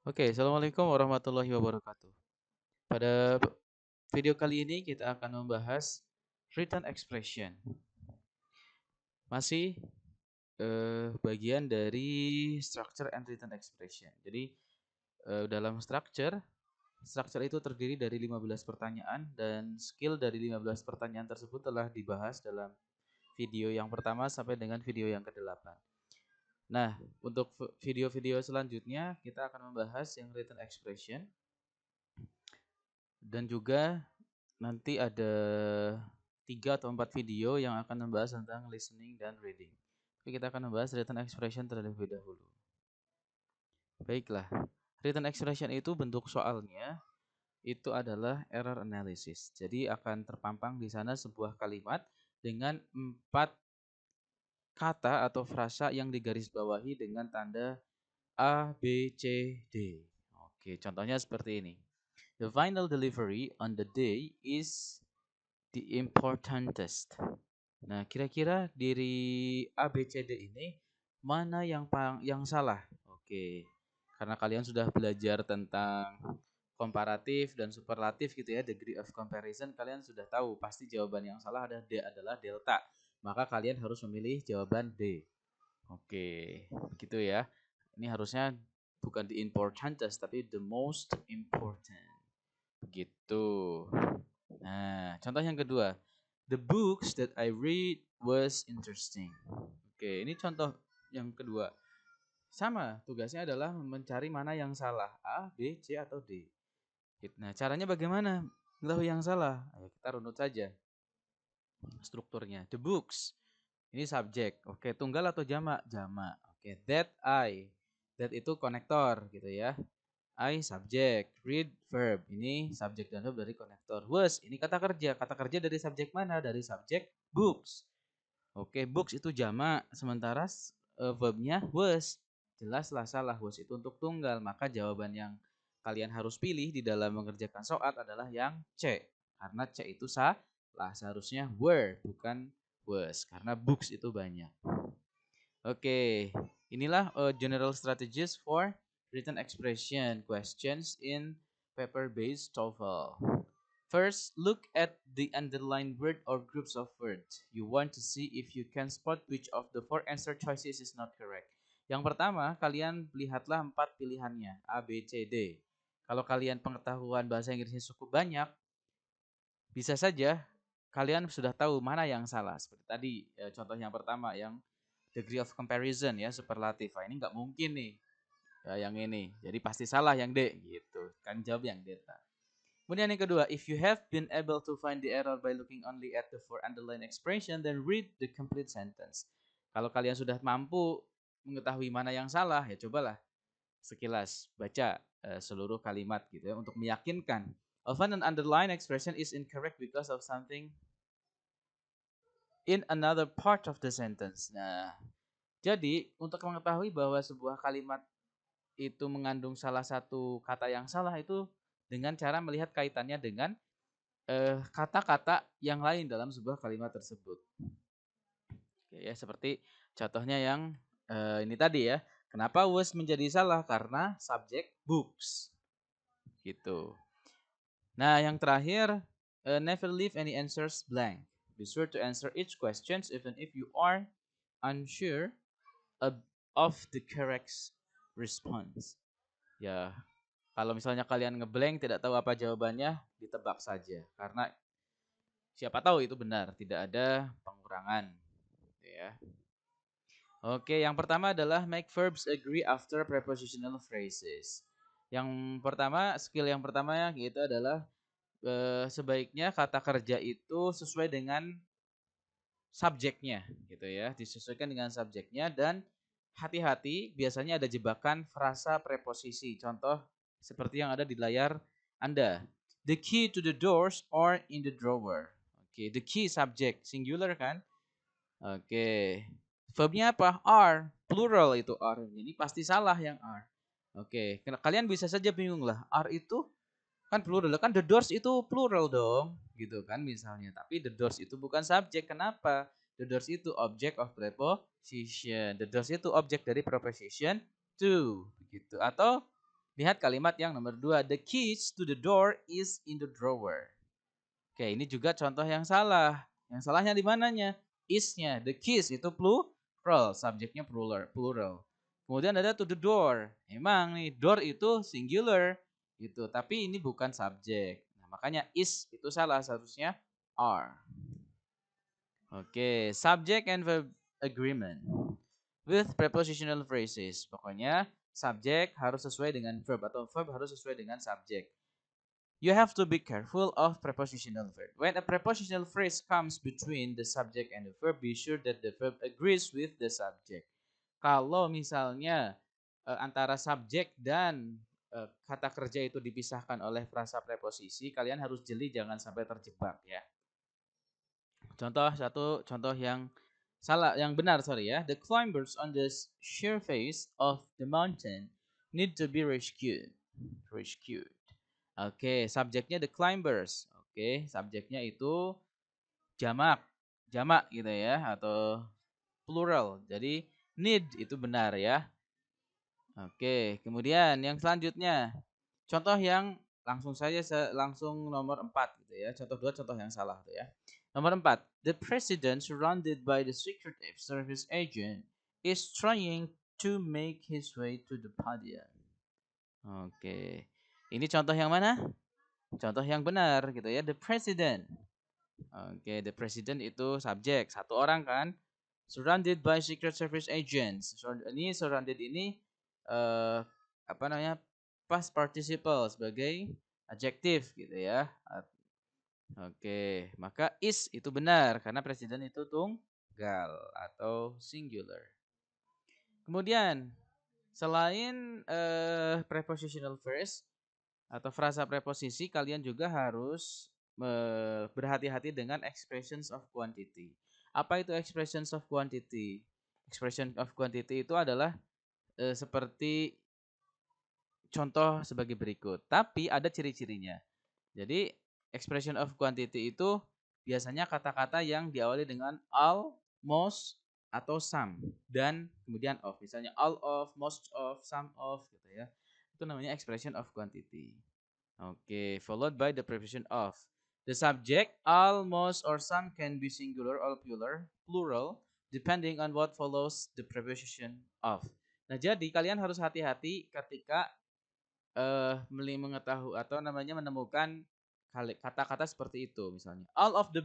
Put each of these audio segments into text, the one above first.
Oke, assalamualaikum warahmatullahi wabarakatuh. Pada video kali ini kita akan membahas written expression. Masih bagian dari structure and written expression. Jadi dalam structure itu terdiri dari 15 pertanyaan dan skill dari 15 pertanyaan tersebut telah dibahas dalam video yang pertama sampai dengan video yang ke-8. Nah, untuk video-video selanjutnya kita akan membahas yang written expression dan juga nanti ada 3 atau 4 video yang akan membahas tentang listening dan reading. Tapi kita akan membahas written expression terlebih dahulu. Baiklah, written expression itu bentuk soalnya itu adalah error analysis. Jadi akan terpampang di sana sebuah kalimat dengan 4 kata atau frasa yang digarisbawahi dengan tanda A, B, C, D. Oke, contohnya seperti ini. The final delivery on the day is the importantest. Nah, kira-kira dari A, B, C, D ini mana yang salah? Oke. Karena kalian sudah belajar tentang komparatif dan superlatif gitu ya, degree of comparison, kalian sudah tahu pasti jawaban yang salah adalah delta. Maka kalian harus memilih jawaban D. Oke, gitu ya. Ini harusnya bukan the importantest tapi the most important. Begitu. Nah, contoh yang kedua. The books that I read was interesting. Oke, ini contoh yang kedua. Sama, tugasnya adalah mencari mana yang salah, A, B, C, atau D. Nah, caranya bagaimana? Mengetahui yang salah. Ayo kita runut saja strukturnya. The books. Ini subjek. Oke, tunggal atau jamak? Jamak. Oke, that I. That itu konektor gitu ya. I subjek, read verb. Ini subjek dan verb dari konektor. Was, ini kata kerja. Kata kerja dari subjek mana? Dari subjek books. Oke, books itu jamak, sementara verbnya was. Jelaslah salah, was itu untuk tunggal. Maka jawaban yang kalian harus pilih di dalam mengerjakan soal adalah yang C. Karena C itu salah, seharusnya were bukan was. Karena books itu banyak. Oke, inilah general strategies for written expression questions in paper-based TOEFL. First, look at the underlined word or groups of words. You want to see if you can spot which of the four answer choices is not correct. Yang pertama, kalian lihatlah 4 pilihannya, A, B, C, D. Kalau kalian pengetahuan bahasa Inggrisnya cukup banyak, bisa saja kalian sudah tahu mana yang salah. Seperti tadi contoh yang pertama yang degree of comparison ya, superlatif. Nah, ini nggak mungkin nih yang ini. Jadi pasti salah yang D gitu. Kan jawab yang D. Kemudian yang kedua, if you have been able to find the error by looking only at the four underlined expression, then read the complete sentence. Kalau kalian sudah mampu mengetahui mana yang salah, ya cobalah sekilas baca seluruh kalimat gitu ya untuk meyakinkan. Often an underlined expression is incorrect because of something in another part of the sentence. Nah, jadi untuk mengetahui bahwa sebuah kalimat itu mengandung salah satu kata yang salah itu dengan cara melihat kaitannya dengan kata-kata yang lain dalam sebuah kalimat tersebut. Oke ya, seperti contohnya yang ini tadi ya. Kenapa was menjadi salah? Karena subjek books. Gitu. Nah, yang terakhir, never leave any answers blank. Be sure to answer each question even if you are unsure of the correct response. Ya, kalau misalnya kalian ngeblank tidak tahu apa jawabannya, ditebak saja karena siapa tahu itu benar, tidak ada pengurangan. Gitu ya. Oke, yang pertama adalah make verbs agree after prepositional phrases. Yang pertama, skill yang pertama yaitu adalah sebaiknya kata kerja itu sesuai dengan subjeknya gitu ya, disesuaikan dengan subjeknya dan hati-hati biasanya ada jebakan frasa preposisi. Contoh seperti yang ada di layar Anda. The key to the doors are in the drawer. Oke, the key subject singular kan? Oke. Verbnya apa? Are. Plural itu are. Jadi pasti salah yang are. Oke. Kalian bisa saja bingung lah. Are itu kan plural. Kan the doors itu plural dong. Gitu kan misalnya. Tapi the doors itu bukan subjek. Kenapa? The doors itu object of preposition. The doors itu objek dari preposition to. Begitu. Atau Lihat kalimat yang nomor 2. The keys to the door is in the drawer. Oke, ini juga contoh yang salah. Yang salahnya di mananya? Is-nya. The keys itu plural, subjeknya plural. Kemudian ada to the door. Emang nih, door itu singular gitu, tapi ini bukan subjek. Nah, makanya is itu salah, seharusnya are. Oke, subject and verb agreement with prepositional phrases. Pokoknya subjek harus sesuai dengan verb atau verb harus sesuai dengan subjek. You have to be careful of prepositional verb. When a prepositional phrase comes between the subject and the verb, be sure that the verb agrees with the subject. Kalau misalnya antara subjek dan kata kerja itu dipisahkan oleh frasa preposisi, kalian harus jeli, jangan sampai terjebak ya. Contoh yang salah, yang benar sorry ya. The climbers on the sheer face of the mountain need to be rescued. Rescued. Oke, subjeknya the climbers. Oke, subjeknya itu jamak, jamak gitu ya, atau plural. Jadi need itu benar ya. Oke, kemudian yang selanjutnya, contoh yang langsung nomor 4 gitu ya. Contoh 2 contoh yang salah tuh ya. Nomor 4, the president surrounded by the Secret Service agent is trying to make his way to the podium. Oke. Ini contoh yang mana? Contoh yang benar gitu ya. The president. Oke, the president itu subjek, satu orang kan. Surrounded by Secret Service agents. Ini surrounded ini apa namanya? Past participle sebagai adjektif gitu ya. Oke, maka is itu benar karena presiden itu tunggal atau singular. Kemudian selain prepositional phrase atau frasa preposisi, kalian juga harus berhati-hati dengan expressions of quantity. Apa itu expressions of quantity? Expression of quantity itu adalah seperti contoh sebagai berikut. Tapi ada ciri-cirinya. Jadi expression of quantity itu biasanya kata-kata yang diawali dengan all, most, atau some dan kemudian of. Misalnya all of, most of, some of gitu ya. Itu namanya expression of quantity. Oke, followed by the preposition of. The subject, all, most, or some can be singular or plural, depending on what follows the preposition of. Nah, jadi kalian harus hati-hati ketika mengetahui atau namanya menemukan kata-kata seperti itu, misalnya all of the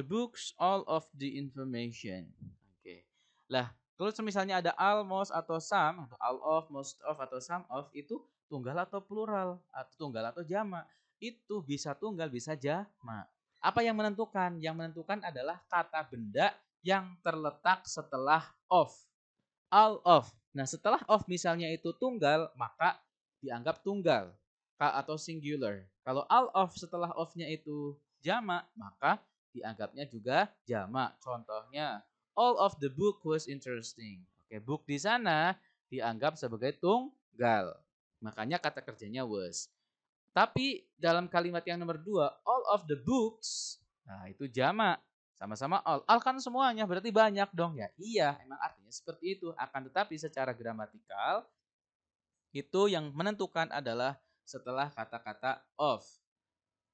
books, all of the information. Oke. Lah, kalau misalnya ada almost atau some, atau all of, most of, atau some of, itu tunggal atau plural, atau tunggal atau jamak. Itu bisa tunggal, bisa jamak. Apa yang menentukan? Yang menentukan adalah kata benda yang terletak setelah of. All of. Nah, setelah of misalnya itu tunggal, maka dianggap tunggal atau singular. Kalau all of setelah of-nya itu jamak, maka dianggapnya juga jamak. Contohnya, all of the book was interesting. Oke, book di sana dianggap sebagai tunggal. Makanya kata kerjanya was. Tapi dalam kalimat yang nomor 2, all of the books, nah itu jamak. Sama-sama all. All kan semuanya, berarti banyak dong ya. Iya, emang artinya seperti itu. Akan tetapi secara gramatikal, itu yang menentukan adalah setelah kata-kata of.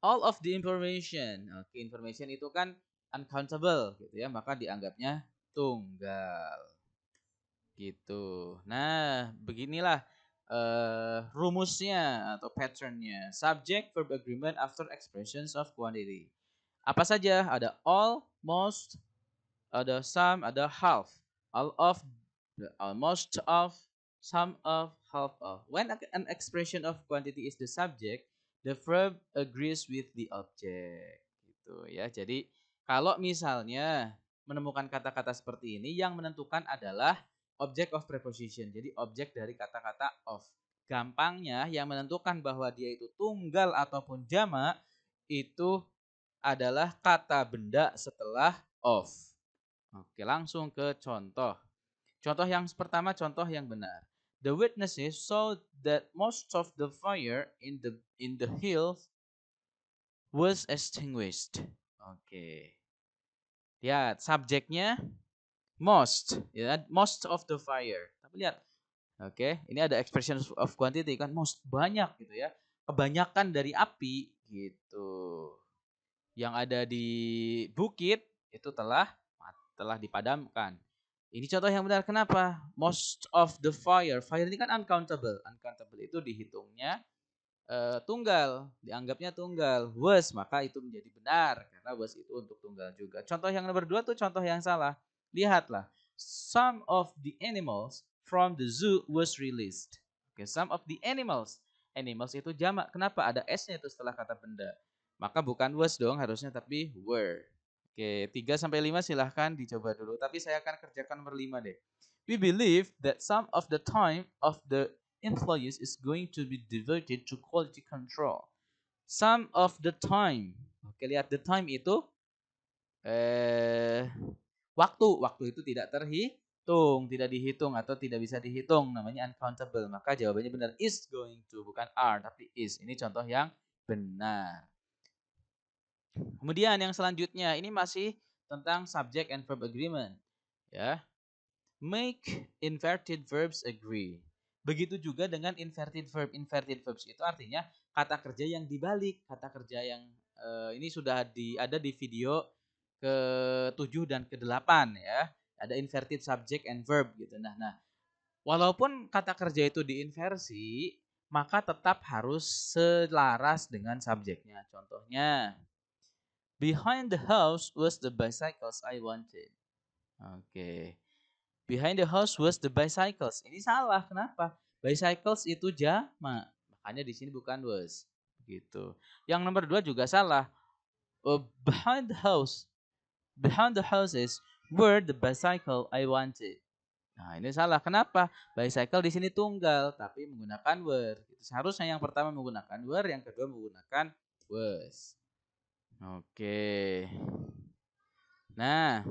All of the information. Oke, information itu kan uncountable gitu ya, maka dianggapnya tunggal. Gitu. Nah, beginilah rumusnya atau patternnya. Subject verb agreement after expressions of quantity. Apa saja? Ada all, most, ada some, ada half. All of, most of, some of, half of. When an expression of quantity is the subject, the verb agrees with the object. Gitu ya. Jadi kalau misalnya menemukan kata-kata seperti ini, yang menentukan adalah object of preposition. Jadi objek dari kata-kata of. Gampangnya yang menentukan bahwa dia itu tunggal ataupun jamak itu adalah kata benda setelah of. Oke, langsung ke contoh. Contoh yang pertama, contoh yang benar. The witnesses saw that most of the fire in the hills was extinguished. Oke. Lihat subjeknya most, ya, most of the fire. Tapi lihat Oke, ini ada expression of quantity kan, most banyak gitu ya. Kebanyakan dari api gitu. Yang ada di bukit itu telah dipadamkan. Ini contoh yang benar. Kenapa? Most of the fire. Fire ini kan uncountable. Uncountable itu dihitungnya tunggal, dianggapnya tunggal. Was, maka itu menjadi benar karena was itu untuk tunggal juga. Contoh yang nomor 2 tuh contoh yang salah. Lihatlah. Some of the animals from the zoo was released. Oke, some of the animals. Animals itu jamak. Kenapa? Ada S-nya itu setelah kata benda. Maka bukan was dong harusnya tapi were. Oke, 3 sampai 5 silahkan dicoba dulu. Tapi saya akan kerjakan nomor 5 deh. We believe that some of the time of the employees is going to be devoted to quality control. Some of the time. Oke, lihat the time itu waktu. Waktu itu tidak terhitung, tidak dihitung atau tidak bisa dihitung, namanya uncountable. Maka jawabannya benar is going to, bukan are tapi is. Ini contoh yang benar. Kemudian yang selanjutnya ini masih tentang subject and verb agreement. Ya. Make inverted verbs agree. Begitu juga dengan inverted verb. Inverted verbs itu artinya kata kerja yang dibalik. Kata kerja yang ini sudah ada di video ke-7 dan ke-8 ya. Ada inverted subject and verb gitu. Nah, walaupun kata kerja itu diinversi, maka tetap harus selaras dengan subjeknya. Contohnya, behind the house was the bicycles I wanted. Oke. Behind the house was the bicycles. Ini salah. Kenapa? Bicycles itu jamak. Makanya di sini bukan was. Gitu. Yang nomor 2 juga salah. Behind the house. Behind the houses were the bicycle I wanted. Nah, ini salah. Kenapa? Bicycle di sini tunggal tapi menggunakan were. Seharusnya yang pertama menggunakan were, yang kedua menggunakan was. Oke. Nah,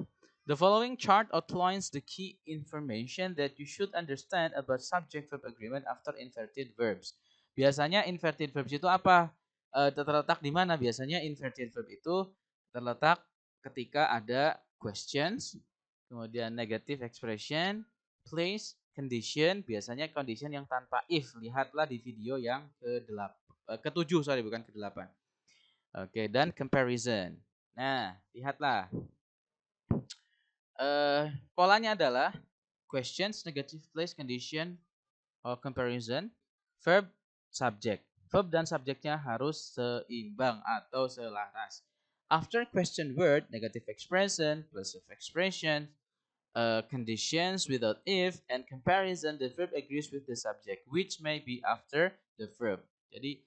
the following chart outlines the key information that you should understand about subject-verb agreement after inverted verbs. Biasanya inverted verbs itu apa? Terletak di mana? Biasanya inverted verb itu terletak ketika ada questions, kemudian negative expression, place, condition. Biasanya condition yang tanpa if. Lihatlah di video yang ke-7, sorry bukan ke-8. Oke, dan comparison. Nah, lihatlah. Polanya adalah questions, negative place, condition, or comparison, verb, subject. Verb dan subjeknya harus seimbang atau selaras. After question word, negative expression, plus of expression, conditions without if, and comparison, the verb agrees with the subject, which may be after the verb. Jadi,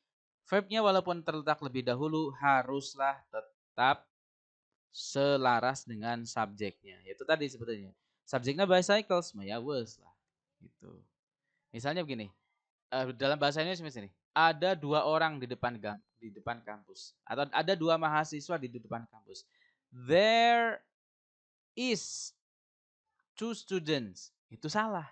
verbnya walaupun terletak lebih dahulu, haruslah tetap selaras dengan subjeknya. Itu tadi sebetulnya. Subjeknya bicycles, ya was lah. Gitu. Misalnya begini, dalam bahasa Indonesia misalnya, ada 2 orang di depan kampus atau ada 2 mahasiswa di depan kampus. There is 2 students. Itu salah.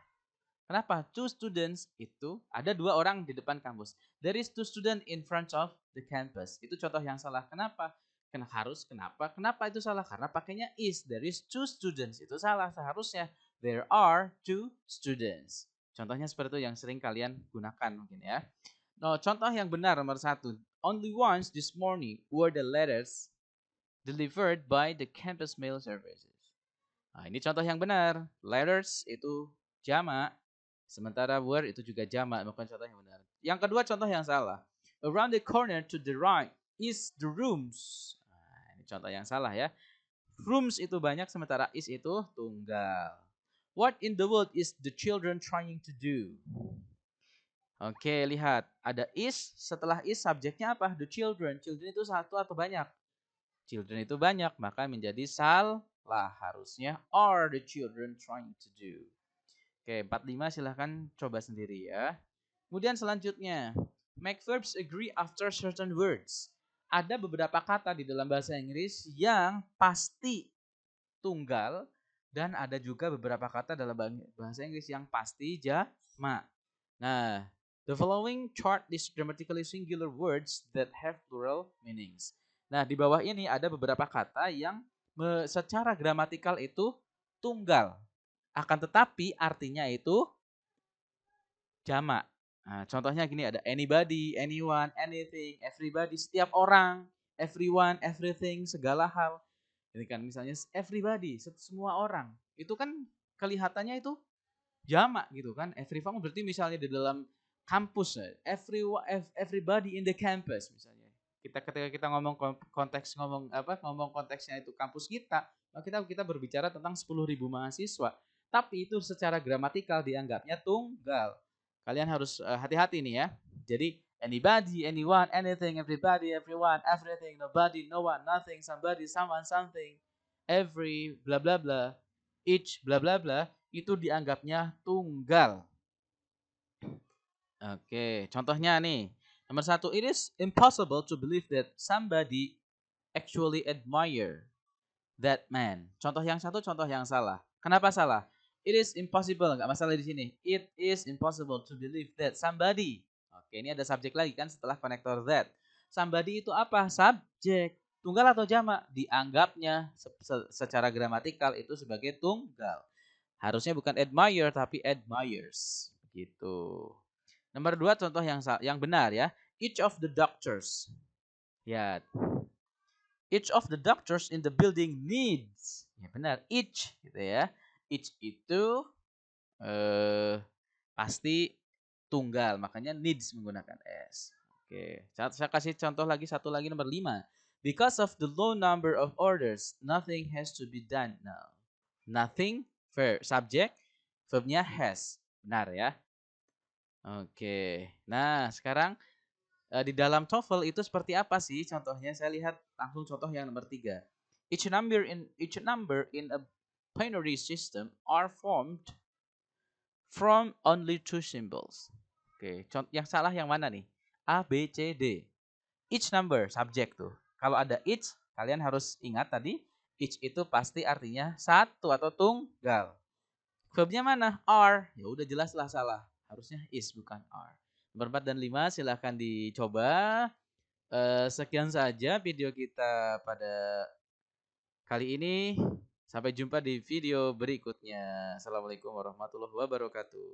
Kenapa? 2 students itu ada 2 orang di depan kampus. There is 2 students in front of the campus. Itu contoh yang salah. Kenapa? Kenapa? Kenapa itu salah? Karena pakainya is. There is 2 students. Itu salah. Seharusnya there are 2 students. Contohnya seperti itu yang sering kalian gunakan mungkin ya. Nah, contoh yang benar nomor 1. Only once this morning were the letters delivered by the campus mail services. Nah, ini contoh yang benar. Letters itu jamak. Sementara were itu juga jamak, bukan contoh yang benar. Yang kedua contoh yang salah. Around the corner to the right is the rooms. Nah, ini contoh yang salah ya. Rooms itu banyak sementara is itu tunggal. What in the world is the children trying to do? Oke, lihat. Ada is, setelah is subjeknya apa? The children. Children itu satu atau banyak? Children itu banyak, maka menjadi salah. Harusnya are the children trying to do. Oke, 45 silahkan coba sendiri ya. Kemudian selanjutnya, make verbs agree after certain words. Ada beberapa kata di dalam bahasa Inggris yang pasti tunggal dan ada juga beberapa kata dalam bahasa Inggris yang pasti jamak. Nah, the following chart lists grammatically singular words that have plural meanings. Nah, di bawah ini ada beberapa kata yang secara gramatikal itu tunggal. Akan tetapi artinya itu jamak. Nah, contohnya gini, ada anybody, anyone, anything, everybody, setiap orang, everyone, everything, segala hal. Ini kan misalnya everybody, semua orang. Itu kan kelihatannya itu jamak gitu kan. Everyone berarti misalnya di dalam kampus, everybody in the campus misalnya. Ketika kita ngomong konteks ngomong konteksnya itu kampus kita, maka kita berbicara tentang 10.000 mahasiswa. Tapi itu secara gramatikal dianggapnya tunggal. Kalian harus hati-hati nih ya. Jadi anybody, anyone, anything, everybody, everyone, everything, nobody, no one, nothing, somebody, someone, something, every, bla bla bla, each, bla bla bla, itu dianggapnya tunggal. Oke, contohnya nih. Nomor 1, it is impossible to believe that somebody actually admire that man. Contoh yang satu, contoh yang salah. Kenapa salah? It is impossible, nggak masalah di sini. It is impossible to believe that somebody. Oke, ini ada subjek lagi kan setelah konektor that. Somebody itu apa? Subjek. Tunggal atau jamak? Dianggapnya secara gramatikal itu sebagai tunggal. Harusnya bukan admire tapi admires. Gitu. Nomor 2, contoh yang benar ya. Each of the doctors. Ya, each of the doctors in the building needs. Ya benar, each gitu ya. Each itu pasti tunggal, makanya needs menggunakan s. Oke, saya kasih contoh lagi, satu lagi, nomor 5. Because of the low number of orders, nothing has to be done now. Nothing, verb, subject, verbnya has. Benar ya. Oke, nah sekarang di dalam TOEFL itu seperti apa sih contohnya? Saya lihat langsung contoh yang nomor 3. Each number in a binary system are formed from only two symbols. Oke, yang salah yang mana nih? A, B, C, D. Each number, subjek tuh. Kalau ada each, kalian harus ingat tadi, each itu pasti artinya satu atau tunggal. Verbnya mana? Are. Ya udah jelaslah salah. Harusnya is bukan are. Nomor 4 dan 5 silahkan dicoba. Sekian saja video kita pada kali ini. Sampai jumpa di video berikutnya. Assalamualaikum warahmatullahi wabarakatuh.